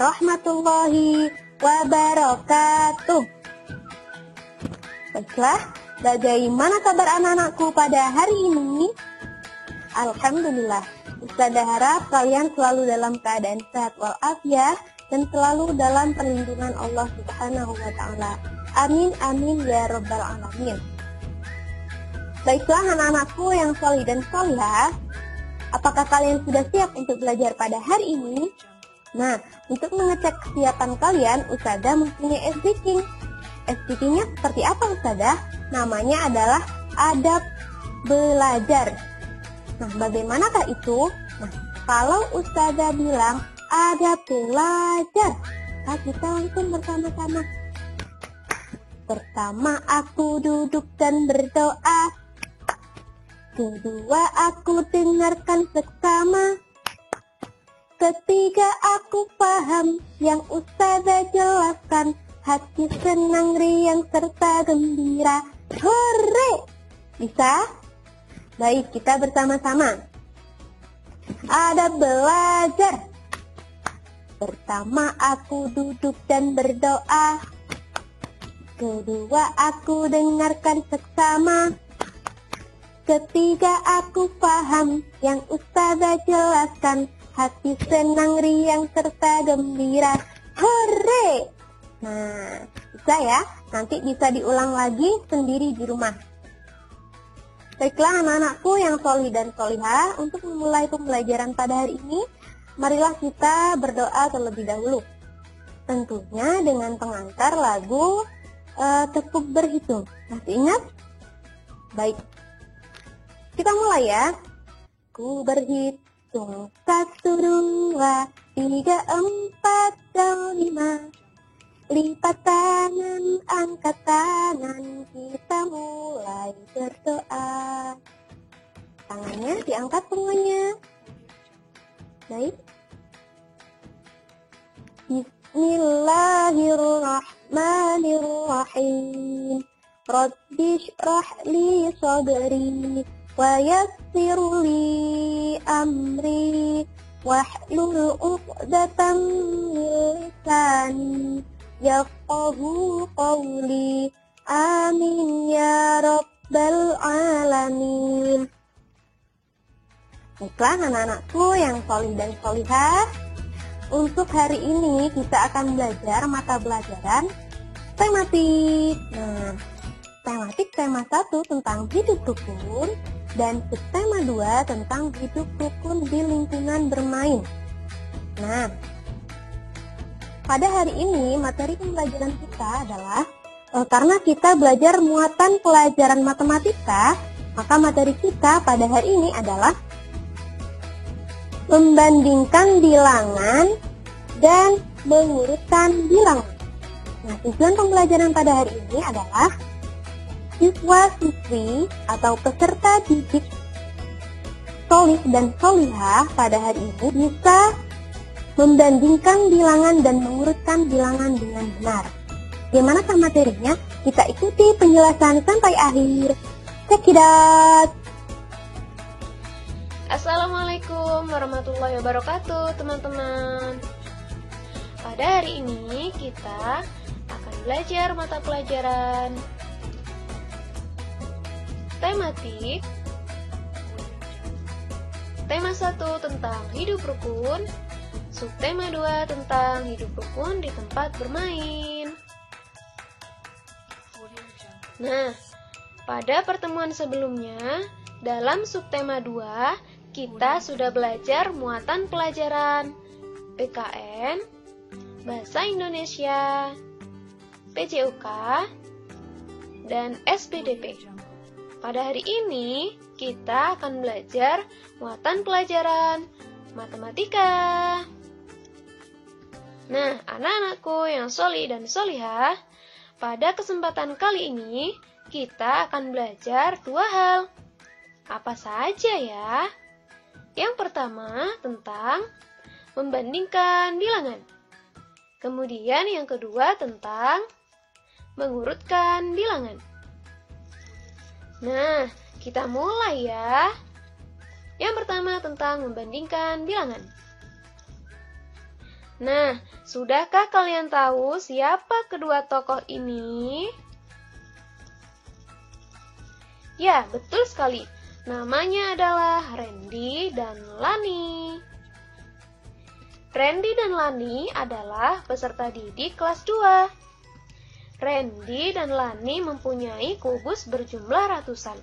warahmatullahi wabarakatuh. Baiklah, bagaimana kabar anak-anakku pada hari ini? Alhamdulillah, Ustazah harap kalian selalu dalam keadaan sehat walafiat dan selalu dalam perlindungan Allah Subhanahu wa Ta'ala. Amin, amin ya Rabbal Alamin. Baiklah anak-anakku yang solih dan solihah, apakah kalian sudah siap untuk belajar pada hari ini? Nah, untuk mengecek kesiapan kalian, Ustazah mempunyai SDK. SDK-nya seperti apa Ustazah? Namanya adalah adab belajar. Nah, bagaimanakah itu? Nah, kalau Ustazah bilang adab belajar, kita langsung bersama-sama. Pertama, aku duduk dan berdoa. Kedua, aku dengarkan seksama. Ketiga, aku paham yang Ustazah jelaskan. Hati senang, riang, serta gembira. Hore! Bisa? Baik, kita bersama-sama. Adab belajar. Pertama, aku duduk dan berdoa. Kedua, aku dengarkan seksama. Ketiga, aku paham yang Ustazah jelaskan. Hati senang, riang, serta gembira. Hore! Nah, bisa ya? Nanti bisa diulang lagi sendiri di rumah. Baiklah anak-anakku yang solih dan solihah, untuk memulai pembelajaran pada hari ini, marilah kita berdoa terlebih dahulu. Tentunya dengan pengantar lagu Tekuk Berhitung. Masih ingat? Baik. Kita mulai ya. Ku berhitung 1, 2, 3, 4, dan 5. Lipat tangan, angkat tangan, kita mulai berdoa. Tangannya diangkat semuanya. Baik. Bismillahirrahmanirrahim. Rabbi shrah li sadri wa yassir li amri wahlul 'uqdatam min lisani yafqahu qawli. Amin ya Rabbal Alamin. Baiklah anak-anakku yang solih dan solihah, untuk hari ini kita akan belajar mata pelajaran tematik. Nah, tematik tema 1 tentang hidup rukun dan subtema 2 tentang hidup rukun di lingkungan bermain. Nah, pada hari ini materi pembelajaran kita adalah karena kita belajar muatan pelajaran matematika, maka materi kita pada hari ini adalah membandingkan bilangan dan mengurutkan bilangan. Nah, tujuan pembelajaran pada hari ini adalah siswa-siswi atau peserta didik solih dan solihah pada hari ini bisa membandingkan bilangan dan mengurutkan bilangan dengan benar. Bagaimanakah materinya? Kita ikuti penjelasan sampai akhir. Check it out! Assalamualaikum warahmatullahi wabarakatuh teman-teman. Pada hari ini kita akan belajar mata pelajaran tematik. Tema 1 tentang hidup rukun, subtema 2 tentang hidup rukun di tempat bermain. Nah, pada pertemuan sebelumnya, dalam subtema 2, kita sudah belajar muatan pelajaran PKN, Bahasa Indonesia, PJOK, dan SPDP. Pada hari ini, kita akan belajar muatan pelajaran matematika. Nah, anak-anakku yang solih dan solihah, pada kesempatan kali ini, kita akan belajar 2 hal. Apa saja ya? Yang pertama, tentang membandingkan bilangan. Kemudian yang kedua, tentang mengurutkan bilangan. Nah, kita mulai ya. Yang pertama, tentang membandingkan bilangan. Nah, sudahkah kalian tahu siapa kedua tokoh ini? Ya, betul sekali. Namanya adalah Randy dan Lani. Randy dan Lani adalah peserta didik kelas 2. Randy dan Lani mempunyai kubus berjumlah ratusan.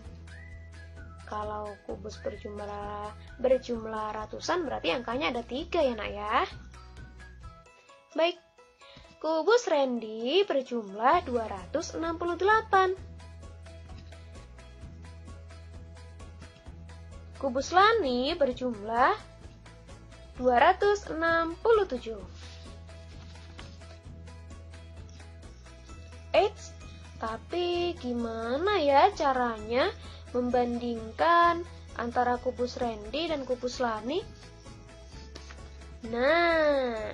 Kalau kubus berjumlah ratusan berarti angkanya ada 3 ya nak ya. Baik, kubus Randy berjumlah 268. Kubus Lani berjumlah 267. Eits, tapi gimana ya caranya membandingkan antara kubus Randy dan kubus Lani? Nah,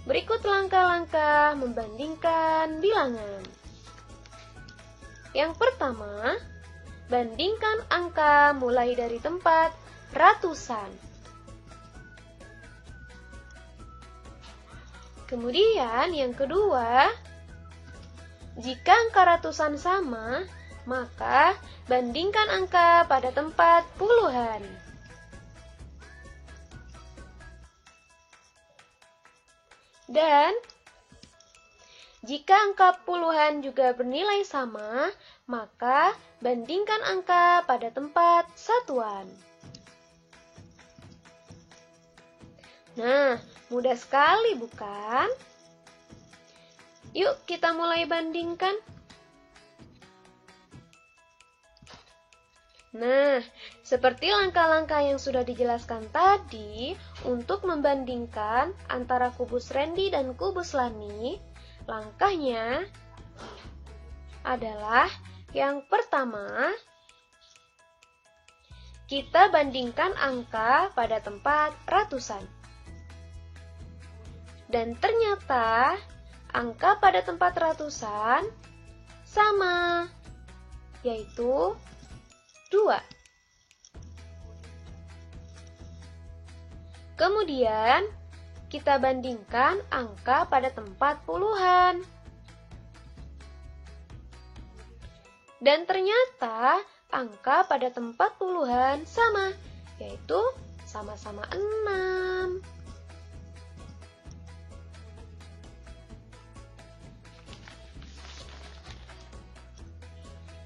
berikut langkah-langkah membandingkan bilangan. Yang pertama, bandingkan angka mulai dari tempat ratusan. Kemudian yang kedua, jika angka ratusan sama, maka bandingkan angka pada tempat puluhan. Dan jika angka puluhan juga bernilai sama, maka bandingkan angka pada tempat satuan. Nah, mudah sekali bukan? Yuk kita mulai bandingkan. Nah, seperti langkah-langkah yang sudah dijelaskan tadi, untuk membandingkan antara kubus Randy dan kubus Lani, langkahnya adalah yang pertama, kita bandingkan angka pada tempat ratusan. Dan ternyata angka pada tempat ratusan sama, yaitu 2. Kemudian, kita bandingkan angka pada tempat puluhan. Dan ternyata angka pada tempat puluhan sama, yaitu sama-sama 6.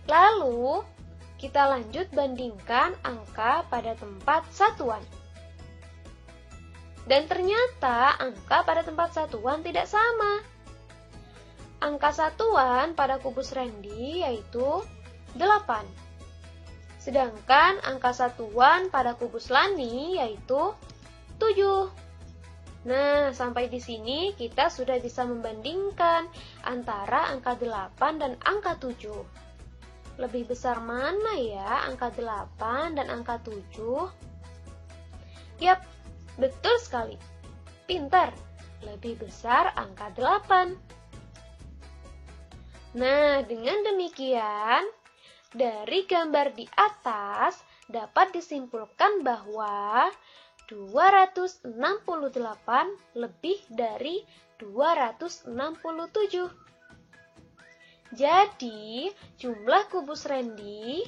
Lalu, kita lanjut bandingkan angka pada tempat satuan. Dan ternyata angka pada tempat satuan tidak sama. Angka satuan pada kubus Randy yaitu 8. Sedangkan angka satuan pada kubus Lani yaitu 7. Nah, sampai di sini kita sudah bisa membandingkan antara angka 8 dan angka 7. Lebih besar mana ya angka 8 dan angka 7? Yap, betul sekali. Pintar, lebih besar angka 8. Nah, dengan demikian, dari gambar di atas dapat disimpulkan bahwa 268 lebih dari 267. Jadi, jumlah kubus Randy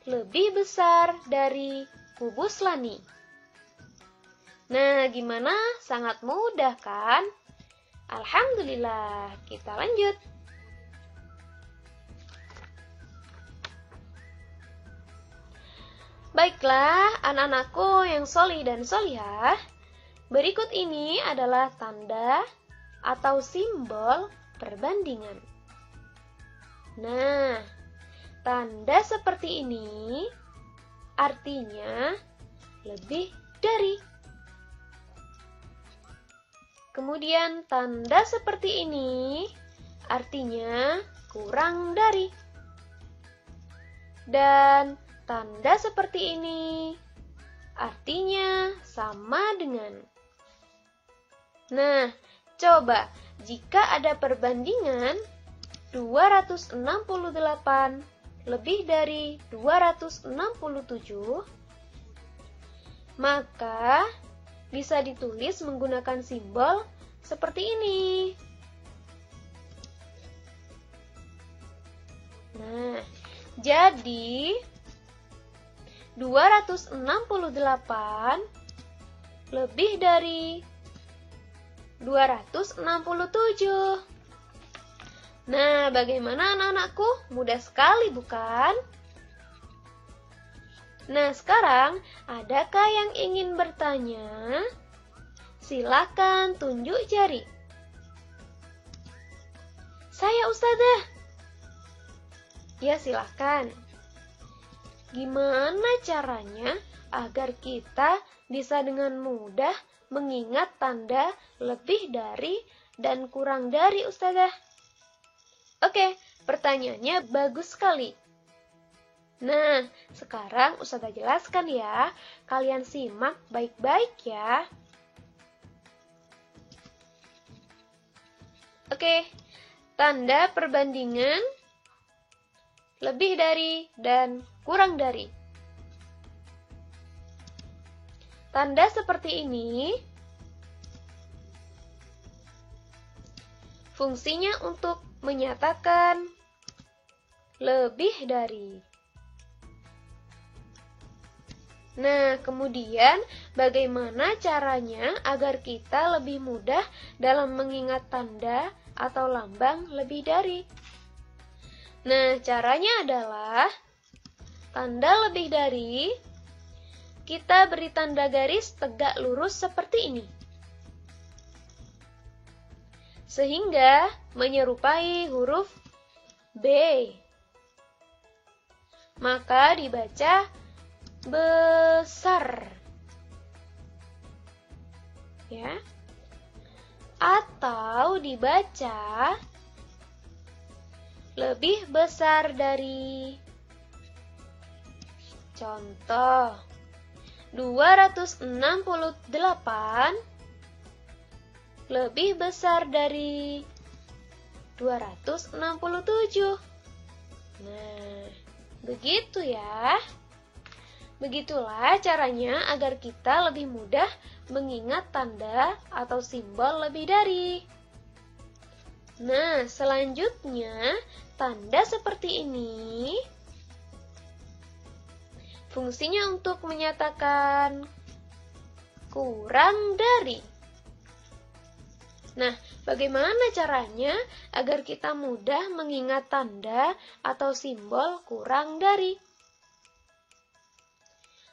lebih besar dari kubus Lani. Nah, gimana? Sangat mudah kan? Alhamdulillah, kita lanjut. Baiklah, anak-anakku yang solih dan solihah, berikut ini adalah tanda atau simbol perbandingan. Nah, tanda seperti ini artinya lebih dari. Kemudian tanda seperti ini artinya kurang dari. Dan tanda seperti ini artinya sama dengan. Nah, coba jika ada perbandingan 268 lebih dari 267, maka bisa ditulis menggunakan simbol seperti ini. Nah, jadi 268 lebih dari 267. Nah, bagaimana anak-anakku? Mudah sekali, bukan? Nah, sekarang adakah yang ingin bertanya? Silakan tunjuk jari. Saya Ustazah. Ya, silakan. Gimana caranya agar kita bisa dengan mudah mengingat tanda lebih dari dan kurang dari, Ustazah? Oke, pertanyaannya bagus sekali. Nah, sekarang Ustazah jelaskan ya. Kalian simak baik-baik ya. Oke, tanda perbandingan lebih dari dan kurang dari. Tanda seperti ini fungsinya untuk menyatakan lebih dari. Nah, kemudian bagaimana caranya agar kita lebih mudah dalam mengingat tanda atau lambang lebih dari? Nah, caranya adalah tanda lebih dari, kita beri tanda garis tegak lurus seperti ini. Sehingga menyerupai huruf B. Maka dibaca besar. Ya. Atau dibaca lebih besar dari. Contoh, 268 lebih besar dari 267. Nah, begitu ya. Begitulah caranya agar kita lebih mudah mengingat tanda atau simbol lebih dari. Nah, selanjutnya tanda seperti ini fungsinya untuk menyatakan kurang dari. Nah, bagaimana caranya agar kita mudah mengingat tanda atau simbol kurang dari?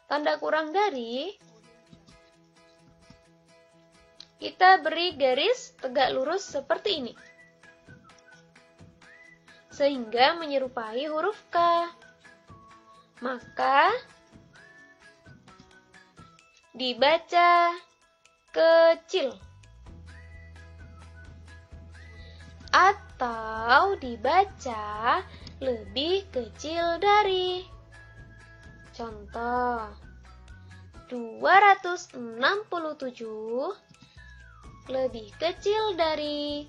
Tanda kurang dari, kita beri garis tegak lurus seperti ini. Sehingga menyerupai huruf K. Maka dibaca kecil. Atau dibaca lebih kecil dari. Contoh, 267 lebih kecil dari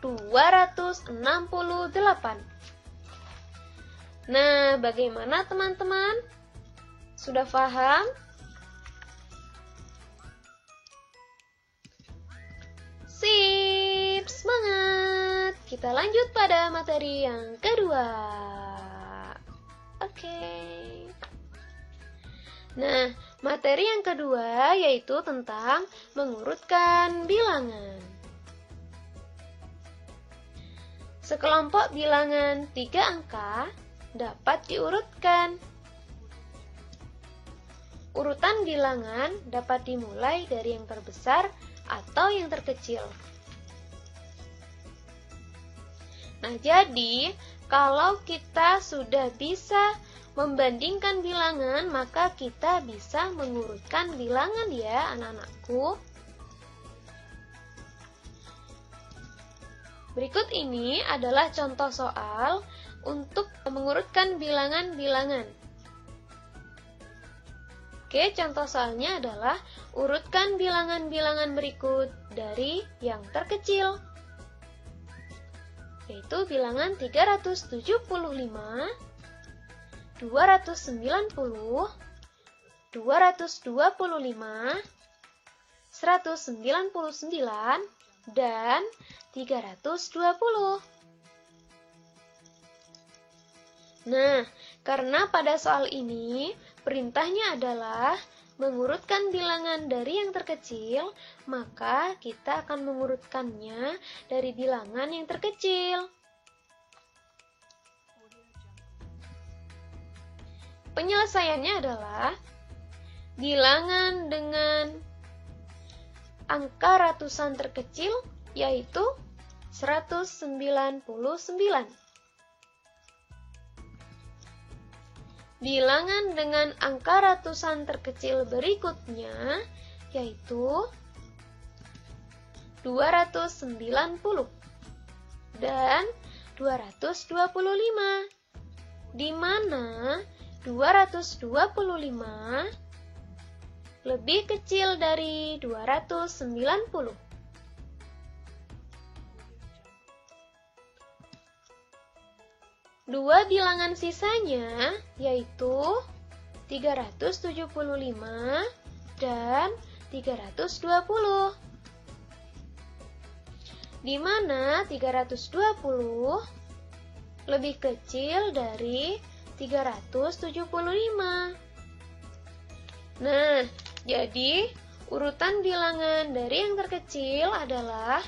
268. Nah, bagaimana teman-teman? Sudah paham? Sip, semangat! Kita lanjut pada materi yang kedua. Oke. Nah, materi yang kedua yaitu tentang mengurutkan bilangan. Sekelompok bilangan 3 angka dapat diurutkan. Urutan bilangan dapat dimulai dari yang terbesar atau yang terkecil. Nah, jadi kalau kita sudah bisa membandingkan bilangan, maka kita bisa mengurutkan bilangan ya anak-anakku. Berikut ini adalah contoh soal untuk mengurutkan bilangan-bilangan. Oke, contoh soalnya adalah urutkan bilangan-bilangan berikut dari yang terkecil, yaitu bilangan 375, 290, 225, 199, dan 320. Nah, karena pada soal ini perintahnya adalah mengurutkan bilangan dari yang terkecil, maka kita akan mengurutkannya dari bilangan yang terkecil. Penyelesaiannya adalah bilangan dengan angka ratusan terkecil, yaitu 199. Bilangan dengan angka ratusan terkecil berikutnya, yaitu 290 dan 225, di mana 225 lebih kecil dari 290. Dua bilangan sisanya yaitu 375 dan 320. Di mana 320 lebih kecil dari 375. Nah, jadi urutan bilangan dari yang terkecil adalah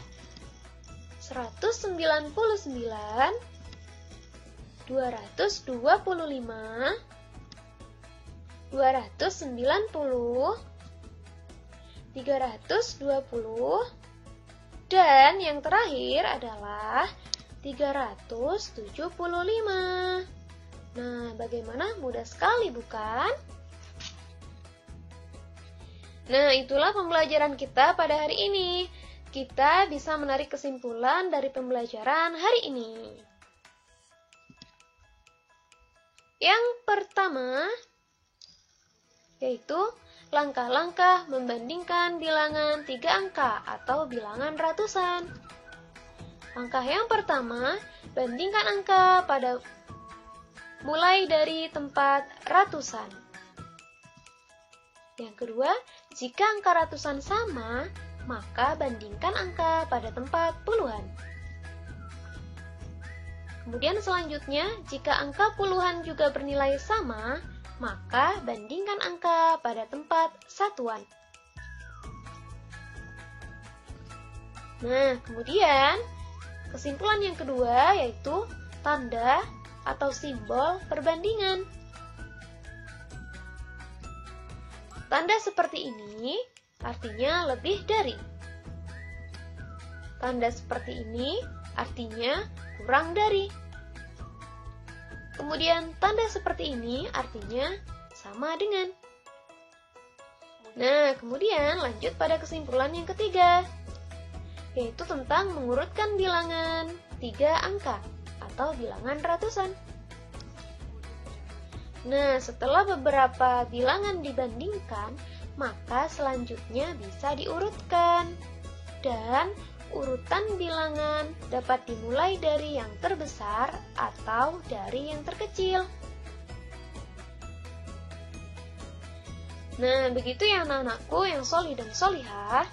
199, 225, 290, 320, dan yang terakhir adalah 375. Nah, bagaimana? Mudah sekali, bukan? Nah, itulah pembelajaran kita pada hari ini. Kita bisa menarik kesimpulan dari pembelajaran hari ini. Yang pertama, yaitu langkah-langkah membandingkan bilangan 3 angka atau bilangan ratusan. Langkah yang pertama, bandingkan angka pada mulai dari tempat ratusan. Yang kedua, jika angka ratusan sama, maka bandingkan angka pada tempat puluhan. Kemudian selanjutnya, jika angka puluhan juga bernilai sama, maka bandingkan angka pada tempat satuan. Nah, kemudian kesimpulan yang kedua yaitu tanda atau simbol perbandingan. Tanda seperti ini artinya lebih dari. Tanda seperti ini artinya kurang dari. Kemudian tanda seperti ini artinya sama dengan. Nah, kemudian lanjut pada kesimpulan yang ketiga, yaitu tentang mengurutkan bilangan 3 angka atau bilangan ratusan. Nah, setelah beberapa bilangan dibandingkan, maka selanjutnya bisa diurutkan. Dan urutan bilangan dapat dimulai dari yang terbesar atau dari yang terkecil. Nah, begitu ya anak-anakku yang sholih dan sholihah.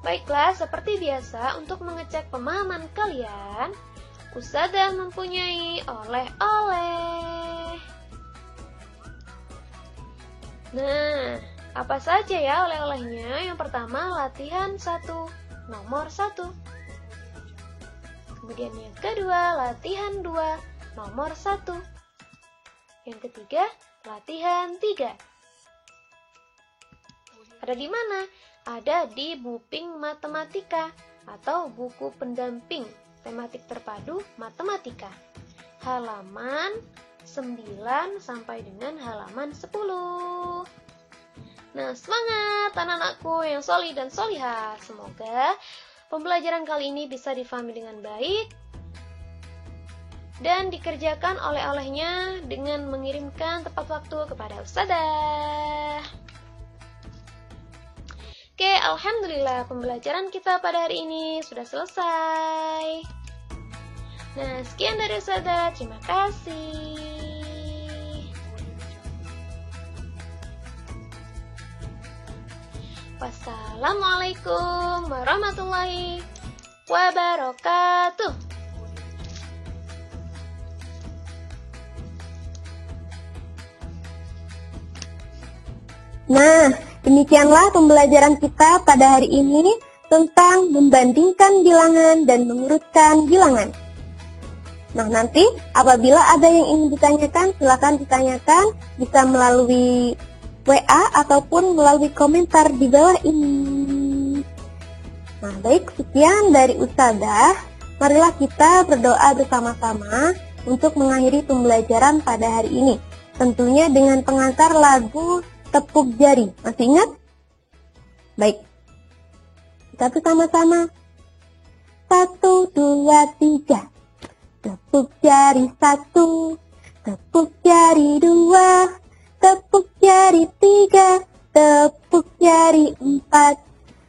Baiklah, seperti biasa untuk mengecek pemahaman kalian, Ustadzah mempunyai oleh-oleh. Nah, apa saja ya oleh-olehnya? Yang pertama, latihan 1, nomor 1. Kemudian yang kedua, latihan 2, nomor 1. Yang ketiga, latihan 3. Ada di mana? Ada di Buping Matematika atau buku pendamping tematik terpadu matematika. Halaman 9 sampai dengan halaman 10. Nah, semangat anak-anakku yang sholih dan sholihah. Semoga pembelajaran kali ini bisa difahami dengan baik dan dikerjakan oleh-olehnya dengan mengirimkan tepat waktu kepada Ustadzah. Oke, alhamdulillah pembelajaran kita pada hari ini sudah selesai. Nah, sekian dari Ustadzah. Terima kasih. Wassalamualaikum warahmatullahi wabarakatuh. Nah, demikianlah pembelajaran kita pada hari ini tentang membandingkan bilangan dan mengurutkan bilangan. Nah, nanti apabila ada yang ingin ditanyakan, silakan ditanyakan, bisa melalui WA ataupun melalui komentar di bawah ini. Nah, baik, sekian dari Ustadzah. Marilah kita berdoa bersama-sama untuk mengakhiri pembelajaran pada hari ini. Tentunya dengan pengantar lagu Tepuk Jari. Masih ingat? Baik. Kita bersama-sama. 1, 2, 3. Tepuk jari 1, tepuk jari 2, tepuk jari 3, tepuk jari 4,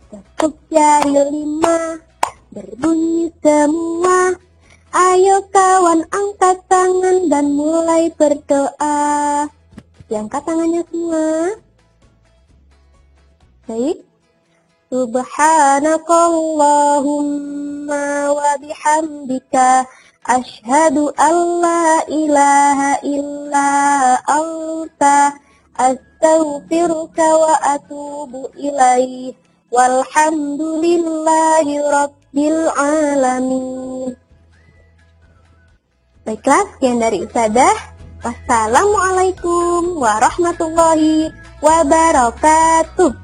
tepuk jari 5. Berbunyi semua. Ayo kawan angkat tangan dan mulai berdoa. Diangkat tangannya semua. Baik. Subhanakallahumma wa bihamdika asyhadu an la ilaha illa anta astaghfiruka wa atubu ilaih. Walhamdulillahi rabbil alamin. Baiklah, sekian dari Ustadzah. Wassalamualaikum warahmatullahi wabarakatuh.